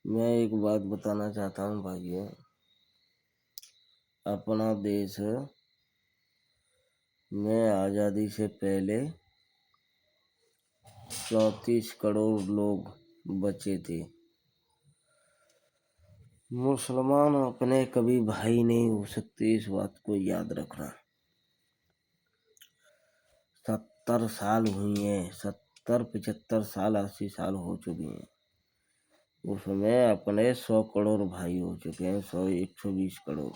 मैं एक बात बताना चाहता हूँ भाइयों। अपना देश में आज़ादी से पहले 34 करोड़ लोग बचे थे। मुसलमान अपने कभी भाई नहीं हो सकते, इस बात को याद रखना। 70 साल हुई हैं, 70 75 साल 80 साल हो चुके हैं। उसमें अपने 100 करोड़ भाई हो चुके हैं, 100 120 करोड़।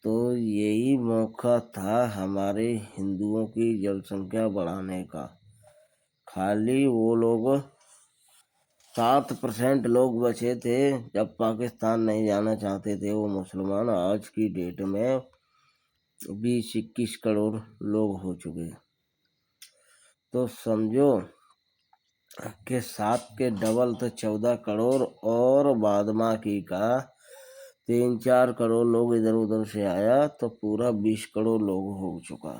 तो यही मौका था हमारे हिंदुओं की जनसंख्या बढ़ाने का। खाली वो लोग 7% लोग बचे थे जब पाकिस्तान नहीं जाना चाहते थे वो मुसलमान। आज की डेट में 20-21 करोड़ लोग हो चुके। तो समझो कि 7 के डबल तो 14 करोड़, और बाद बाकी का 3-4 करोड़ लोग इधर उधर से आया तो पूरा 20 करोड़ लोग हो चुका।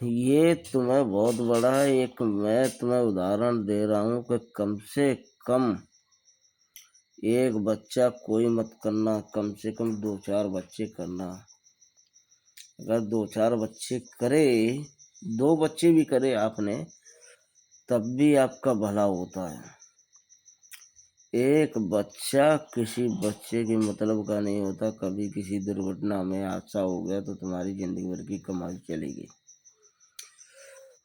ये तुम्हें बहुत बड़ा एक मैं तुम्हें उदाहरण दे रहा हूँ कि कम से कम एक बच्चा कोई मत करना, कम से कम 2-4 बच्चे करना। अगर 2-4 बच्चे करे, 2 बच्चे भी करे आपने, तब भी आपका भला होता है। एक बच्चा किसी बच्चे के मतलब का नहीं होता। कभी किसी दुर्घटना में हादसा हो गया तो तुम्हारी जिंदगी भर की कमाई चलेगी।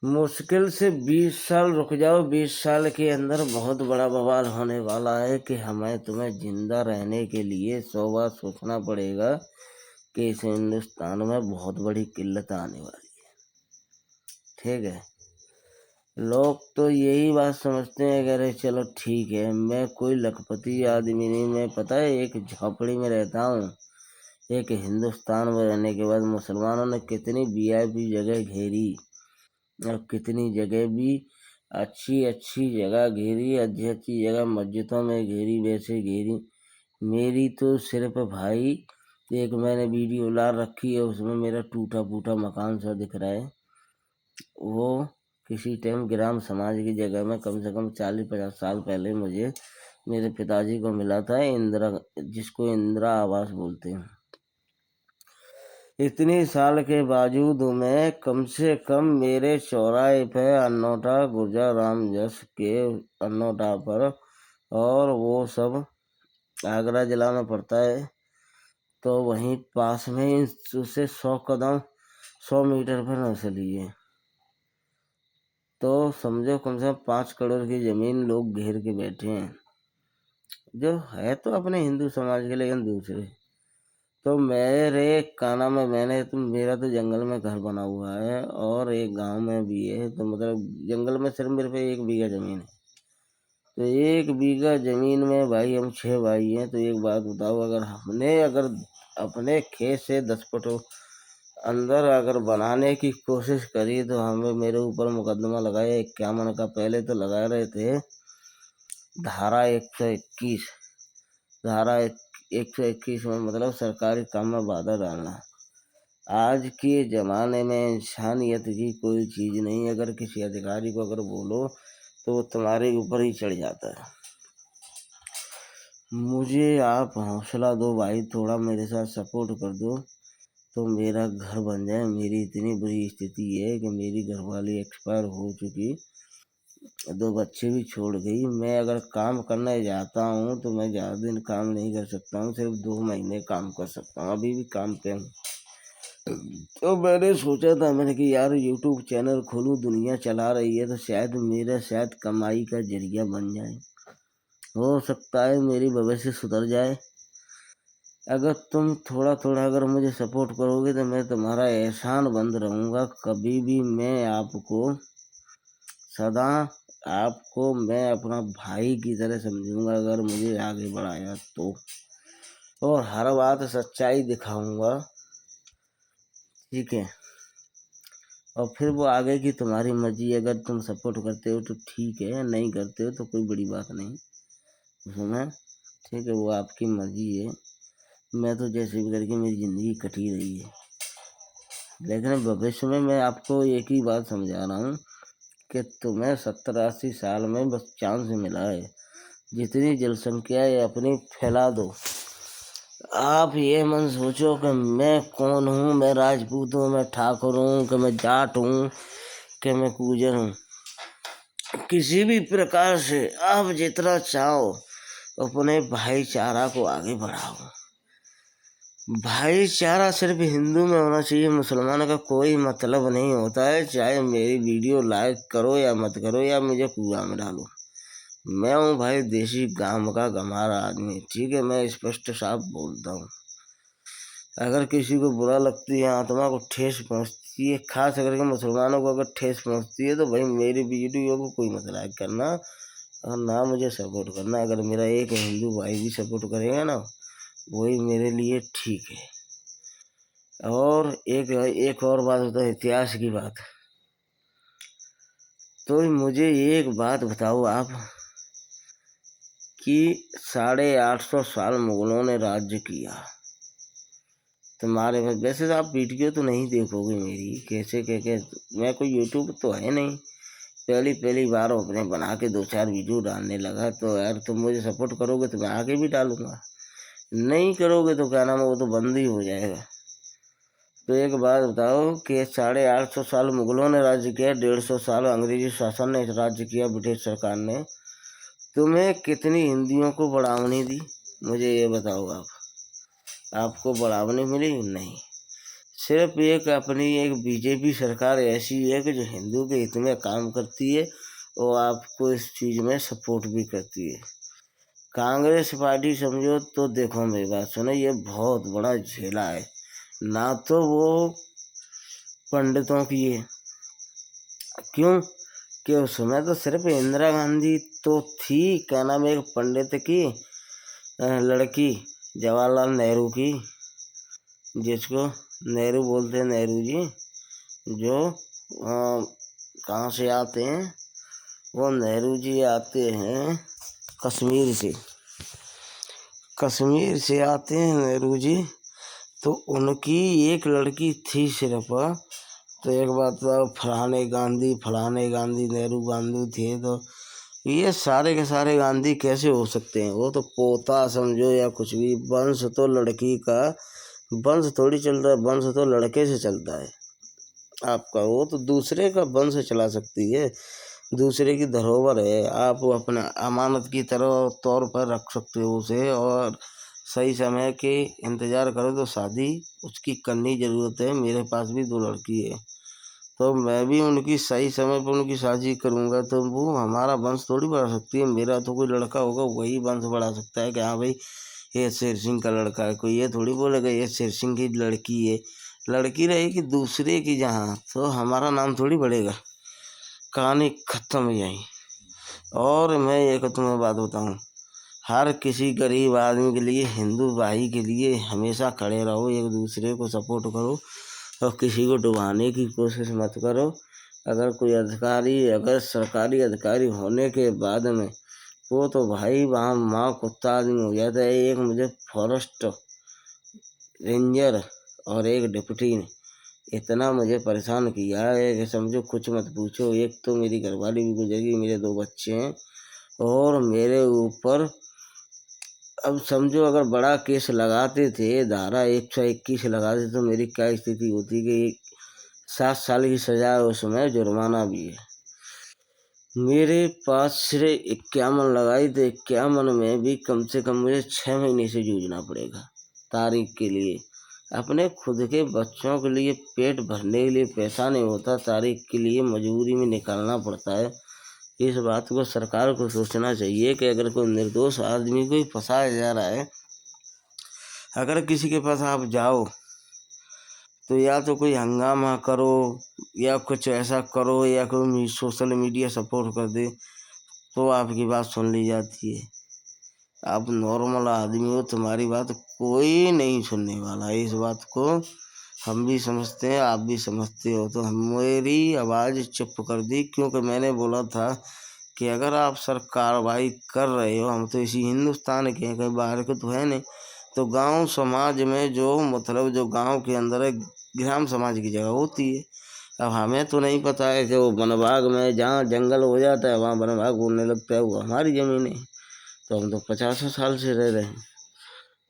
मुश्किल से 20 साल रुक जाओ, 20 साल के अंदर बहुत बड़ा बवाल होने वाला है कि हमें तुम्हें जिंदा रहने के लिए 100 बार सोचना पड़ेगा कि इस हिंदुस्तान में बहुत बड़ी किल्लत आने वाली है। ठीक है, लोग तो यही बात समझते हैं कि अरे चलो ठीक है, मैं कोई लखपति आदमी नहीं। मैं पता है एक झोपड़ी में रहता हूँ। एक हिंदुस्तान में रहने के बाद मुसलमानों ने कितनी वीआईपी जगह घेरी और कितनी जगह भी अच्छी अच्छी जगह घेरी, अच्छी अच्छी जगह मस्जिदों में घेरी, वैसे घेरी। मेरी तो सिर्फ भाई एक मैंने वीडियो ला रखी है, उसमें मेरा टूटा फूटा मकान सा दिख रहा है। वो किसी टाइम ग्राम समाज की जगह में कम से कम 40-50 साल पहले मुझे मेरे पिताजी को मिला था, इंदिरा, जिसको इंदिरा आवास बोलते हैं। इतनी साल के बावजूद मैं कम से कम मेरे चौराहे पे अन्नोटा गुर्जर राम जस के अन्नोटा पर, और वो सब आगरा जिला में पड़ता है, तो वहीं पास में ही उससे 100 कदम 100 मीटर पर नर्सरी है। तो समझो कम से कम 5 करोड़ की जमीन लोग घेर के बैठे हैं, जो है तो अपने हिंदू समाज के, लेकिन दूसरे। तो मेरे काना में मेरा तो जंगल में घर बना हुआ है और एक गांव में भी है। तो मतलब जंगल में सिर्फ मेरे पे 1 बीघा जमीन है। तो 1 बीघा जमीन में भाई हम 6 भाई हैं। तो एक बात बताओ, अगर अपने खेत से 10 फुट अंदर अगर बनाने की कोशिश करी तो हमें मेरे ऊपर मुकदमा लगाया 51 का। पहले तो लगा रहे थे धारा 121, धारा 121 में मतलब सरकारी काम में बाधा डालना। आज के ज़माने में इंसानियत की कोई चीज़ नहीं। अगर किसी अधिकारी को अगर बोलो तो वो तुम्हारे ऊपर ही चढ़ जाता है। मुझे आप हौसला दो भाई, थोड़ा मेरे साथ सपोर्ट कर दो तो मेरा घर बन जाए। मेरी इतनी बुरी स्थिति है कि मेरी घरवाली एक्सपायर हो चुकी, 2 बच्चे भी छोड़ गई। मैं अगर काम करने जाता हूँ तो मैं ज़्यादा दिन काम नहीं कर सकता हूँ, सिर्फ 2 महीने काम कर सकता हूँ। अभी भी काम पे हूँ। तो मैंने सोचा था, मैंने कि यार यूट्यूब चैनल खोलूँ, दुनिया चला रही है तो शायद कमाई का जरिया बन जाए। हो सकता है मेरी भविष्य सुधर जाए। अगर तुम थोड़ा थोड़ा अगर मुझे सपोर्ट करोगे तो मैं तुम्हारा एहसान बंद रहूँगा। कभी भी मैं आपको सदा आपको मैं अपना भाई की तरह समझूंगा अगर मुझे आगे बढ़ाया तो, और हर बात सच्चाई दिखाऊंगा। ठीक है, और फिर वो आगे की तुम्हारी मर्जी। अगर तुम सपोर्ट करते हो तो ठीक है, नहीं करते हो तो कोई बड़ी बात नहीं उसमें। ठीक है, वो आपकी मर्जी है। मैं तो जैसे भी करके मेरी ज़िंदगी कटी रही है, लेकिन भविष्य में मैं आपको एक ही बात समझा रहा हूँ कि तुम्हें 70-80 साल में बस चांस मिला है, जितनी जनसंख्या है अपनी फैला दो। आप ये मन सोचो कि मैं कौन हूँ, मैं राजपूत हूँ, मैं ठाकुर हूँ, कि मैं जाट हूँ, कि मैं गुर्जर हूँ। किसी भी प्रकार से आप जितना चाहो अपने भाईचारा को आगे बढ़ाओ। भाईचारा सिर्फ हिंदू में होना चाहिए, मुसलमान का कोई मतलब नहीं होता है। चाहे मेरी वीडियो लाइक करो या मत करो, या मुझे कुआं में डालो, मैं हूँ भाई देसी गांव का गंवार आदमी, ठीक है। मैं स्पष्ट साफ बोलता हूँ। अगर किसी को बुरा लगती है, आत्मा को ठेस पहुँचती है, खास करके मुसलमानों को अगर ठेस पहुँचती है, तो भाई मेरी वीडियो को कोई मत लाइक करना और ना मुझे सपोर्ट करना। अगर मेरा एक हिंदू भाई भी सपोर्ट करेगा ना, वही मेरे लिए ठीक है। और एक और बात होता है, इतिहास की बात। तो मुझे एक बात बताओ आप कि 850 साल मुगलों ने राज्य किया तुम्हारे में। वैसे तो आप वीडियो तो नहीं देखोगे मेरी, कैसे मैं कोई यूट्यूब तो है नहीं, पहली बार अपने बना के 2-4 वीडियो डालने लगा। तो यार तुम मुझे सपोर्ट करोगे तो मैं आगे भी डालूंगा, नहीं करोगे तो क्या नाम है, वो तो बंद ही हो जाएगा। तो एक बात बताओ कि 850 साल मुगलों ने राज्य किया, 150 साल अंग्रेजी शासन ने राज्य किया, ब्रिटिश सरकार ने। तुम्हें कितनी हिंदियों को बढ़ावनी दी, मुझे ये बताओ आप। आपको बढ़ावनी मिली? नहीं। सिर्फ एक बीजेपी सरकार ऐसी है कि जो हिंदू के हित में काम करती है और आपको इस चीज़ में सपोर्ट भी करती है। कांग्रेस पार्टी समझो तो देखो मेरी बात सुनो, ये बहुत बड़ा झेला है। ना तो वो पंडितों की है, क्यों कि उसमें तो सिर्फ इंदिरा गांधी तो थी, क्या नाम है, एक पंडित की लड़की, जवाहरलाल नेहरू की, जिसको नेहरू बोलते हैं, नेहरू जी, जो कहाँ से आते हैं, वो नेहरू जी आते हैं कश्मीर से, कश्मीर से आते हैं नेहरू जी। तो उनकी एक लड़की थी सिर्फ। तो एक बात तो फलाने गांधी नेहरू गांधी थे, तो ये सारे के सारे गांधी कैसे हो सकते हैं? वो तो पोता समझो या कुछ भी, वंश तो लड़की का वंश थोड़ी चल रहा है, वंश तो लड़के से चलता है आपका। वो तो दूसरे का वंश चला सकती है, दूसरे की धरोहर है, आप वो अपना अमानत की तरह तौर पर रख सकते हो उसे, और सही समय के इंतज़ार करो तो शादी उसकी करनी ज़रूरत है। मेरे पास भी 2 लड़की है, तो मैं भी उनकी सही समय पर उनकी शादी करूँगा, तो वो हमारा वंश थोड़ी बढ़ा सकती है। मेरा तो कोई लड़का होगा वही वंश बढ़ा सकता है कि हाँ भाई ये शेर सिंह का लड़का है। कोई ये थोड़ी बोलेगा ये शेर सिंह की लड़की है। लड़की रहेगी दूसरे की जहाँ, तो हमारा नाम थोड़ी बढ़ेगा। कहानी खत्म यही। और मैं एक तुम्हें बात बताऊँ, हर किसी गरीब आदमी के लिए, हिंदू भाई के लिए हमेशा खड़े रहो, एक दूसरे को सपोर्ट करो और किसी को डुबाने की कोशिश मत करो। अगर कोई अधिकारी, अगर सरकारी अधिकारी होने के बाद में वो तो भाई वहाँ माँ कुत्ता आदमी हो जाता है। एक मुझे फॉरेस्ट रेंजर और एक डिप्टी ने इतना मुझे परेशान किया है कि समझो कुछ मत पूछो। एक तो मेरी घरवाली भी गुजरी, मेरे 2 बच्चे हैं, और मेरे ऊपर अब समझो अगर बड़ा केस लगाते थे, धारा 121 लगाते, तो मेरी क्या स्थिति होती कि 7 साल की सजा है, उसमें जुर्माना भी है। मेरे पास सिर्फ 51 लगाई, तो 51 में भी कम से कम मुझे 6 महीने से जूझना पड़ेगा तारीख के लिए। अपने खुद के बच्चों के लिए पेट भरने के लिए पैसा नहीं होता, तारीख के लिए मजबूरी में निकालना पड़ता है। इस बात को सरकार को सोचना चाहिए कि अगर कोई निर्दोष आदमी को ही फंसाया जा रहा है, अगर किसी के पास आप जाओ तो या तो कोई हंगामा करो या कुछ ऐसा करो या कोई सोशल मीडिया सपोर्ट कर दे तो आपकी बात सुन ली जाती है। आप नॉर्मल आदमी हो, तुम्हारी बात कोई नहीं सुनने वाला है। इस बात को हम भी समझते हैं, आप भी समझते हो। तो मेरी आवाज़ चुप कर दी, क्योंकि मैंने बोला था कि अगर आप सर कार्रवाई कर रहे हो, हम तो इसी हिंदुस्तान के हैं, कहीं बाहर के तो है नहीं। तो गांव समाज में जो मतलब जो गांव के अंदर है, ग्राम समाज की जगह होती है, अब हमें तो नहीं पता है कि वो वन विभाग में जहाँ जंगल हो जाता है वहाँ वन विभाग बोलने लगता है वो हमारी ज़मीन है। तो हम तो 50 साल से रह रहे हैं।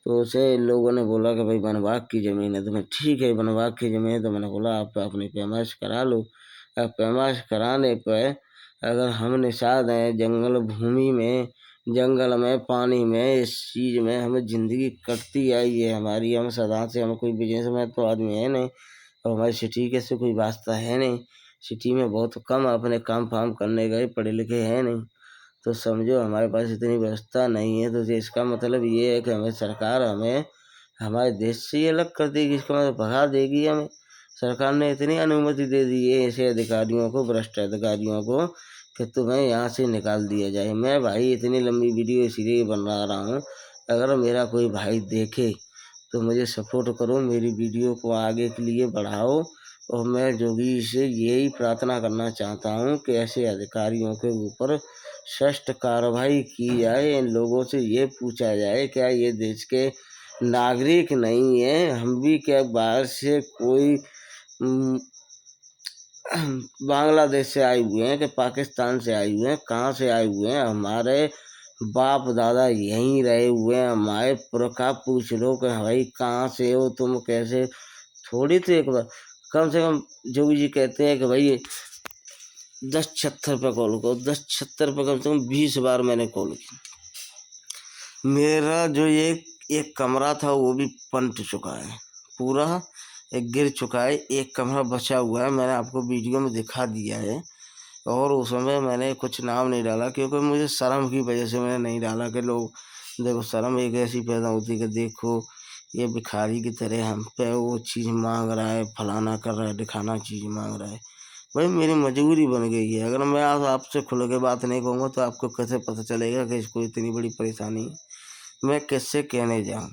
तो उसे लोगों ने बोला कि भाई वन विभाग की ज़मीन है। तो मैं ठीक है वन विभाग की ज़मीन है। तो मैंने बोला आप अपनी पैमाइश करा लो। अब पैमाइश कराने पर अगर हम निषाद हैं जंगल भूमि में, जंगल में, पानी में, इस चीज़ में हमें ज़िंदगी कटती आई है हमारी। हम सदा से, हम कोई बिजनेस में तो आदमी है नहीं और हमारी सिटी के से कोई वास्ता है नहीं। सिटी में बहुत कम अपने काम फाम करने गए, पढ़े लिखे हैं नहीं। तो समझो हमारे पास इतनी व्यवस्था नहीं है। तो इसका मतलब ये है कि हमें सरकार हमें हमारे देश से ही अलग कर देगी। इसका मतलब भगा देगी हमें। सरकार ने इतनी अनुमति दे दी है ऐसे अधिकारियों को, भ्रष्ट अधिकारियों को, कि तुम्हें यहाँ से निकाल दिया जाए। मैं भाई इतनी लंबी वीडियो इसलिए बना रहा हूँ, अगर मेरा कोई भाई देखे तो मुझे सपोर्ट करो, मेरी वीडियो को आगे के लिए बढ़ाओ। और मैं जोगी से यही प्रार्थना करना चाहता हूँ कि ऐसे अधिकारियों के ऊपर सख्त कार्रवाई की जाए। इन लोगों से ये पूछा जाए क्या ये देश के नागरिक नहीं है? हम भी क्या बाहर से कोई बांग्लादेश से आए हुए हैं कि पाकिस्तान से आए हुए हैं, कहाँ से आए हुए हैं? हमारे बाप दादा यहीं रहे हुए हैं। हमारे पुरखा पूछ लो कि भाई कहाँ से हो तुम, कैसे? थोड़ी तो एक बार कम से कम जोगी जी कहते हैं कि भाई 10-76 पे कॉल करो। 10-76 पे कम से कम 20 बार मैंने कॉल की। मेरा जो ये एक कमरा था वो भी पलट चुका है, पूरा एक गिर चुका है। एक कमरा बचा हुआ है, मैंने आपको वीडियो में दिखा दिया है। और उस समय मैंने कुछ नाम नहीं डाला क्योंकि मुझे शर्म की वजह से मैंने नहीं डाला कि लोग देखो, शर्म एक ऐसी पैदा होती है कि देखो ये भिखारी की तरह हम पे वो चीज़ मांग रहा है, फलाना कर रहा है, दिखाना चीज़ मांग रहा है। भाई मेरी मजबूरी बन गई है। अगर मैं आज आपसे खुल के बात नहीं कहूँगा तो आपको कैसे पता चलेगा कि इसको इतनी बड़ी परेशानी है? मैं किससे कहने जाऊँ?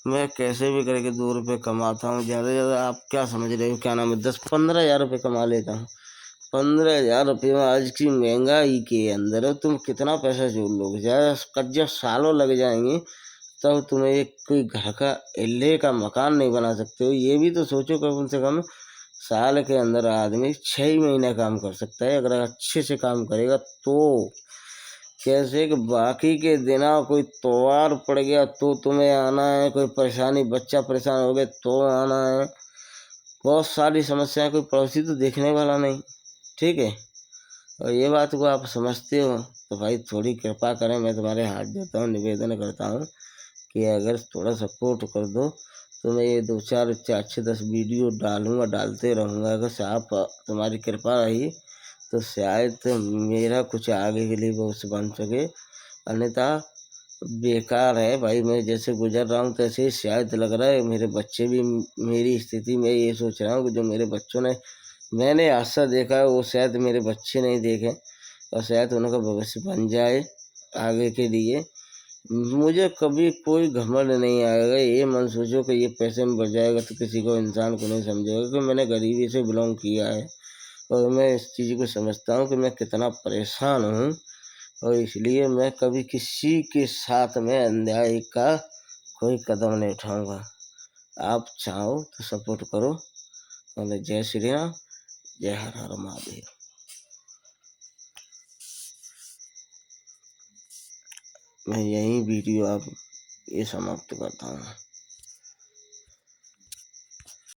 मैं कैसे भी करके 2 रुपये कमाता हूँ। ज़्यादा से ज़्यादा आप क्या समझ रहे हो, क्या नाम है, 10-15 हज़ार रुपये कमा लेता हूँ। 15 हज़ार रुपये में आज की महंगाई के अंदर तुम कितना पैसा जोड़ लोगे? ज़्यादा जब सालों लग जाएंगे तब तुम्हें एक कोई घर का इल्ले का मकान नहीं बना सकते हो। ये भी तो सोचो कि कम से कम साल के अंदर आदमी 6 महीने काम कर सकता है अगर अच्छे से काम करेगा तो। कैसे कि बाकी के दिना कोई त्योहार पड़ गया तो तुम्हें आना है, कोई परेशानी, बच्चा परेशान हो गया तो आना है। बहुत सारी समस्याएं, कोई पड़ोसी तो देखने वाला नहीं। ठीक है, और ये बात को आप समझते हो तो भाई थोड़ी कृपा करें। मैं तुम्हारे हाथ जोड़ता हूँ, निवेदन करता हूँ कि अगर थोड़ा सपोर्ट कर दो तो मैं ये 2-4 अच्छे 10 वीडियो डालूंगा, डालते रहूँगा। अगर आप तुम्हारी कृपा रही तो शायद मेरा कुछ आगे के लिए भविष्य बन सके। अन्यथा बेकार है भाई। मैं जैसे गुजर रहा हूँ तैसे ही शायद लग रहा है मेरे बच्चे भी मेरी स्थिति में ये सोच रहा हूँ कि जो मेरे बच्चों ने मैंने आशा देखा है वो शायद मेरे बच्चे नहीं देखें और शायद उनका भविष्य बन जाए आगे के लिए। मुझे कभी कोई घमंड नहीं आएगा। ये मन सोचो कि ये पैसे में बढ़ जाएगा तो किसी को, इंसान को नहीं समझेगा कि मैंने गरीबी से बिलोंग किया है। और मैं इस चीज़ को समझता हूँ कि मैं कितना परेशान हूँ। और इसलिए मैं कभी किसी के साथ में अन्याय का कोई कदम नहीं उठाऊंगा। आप चाहो तो सपोर्ट करो। और जय श्री राम, जय हर हर महादेव। मैं यही वीडियो आप ये समाप्त करता हूँ।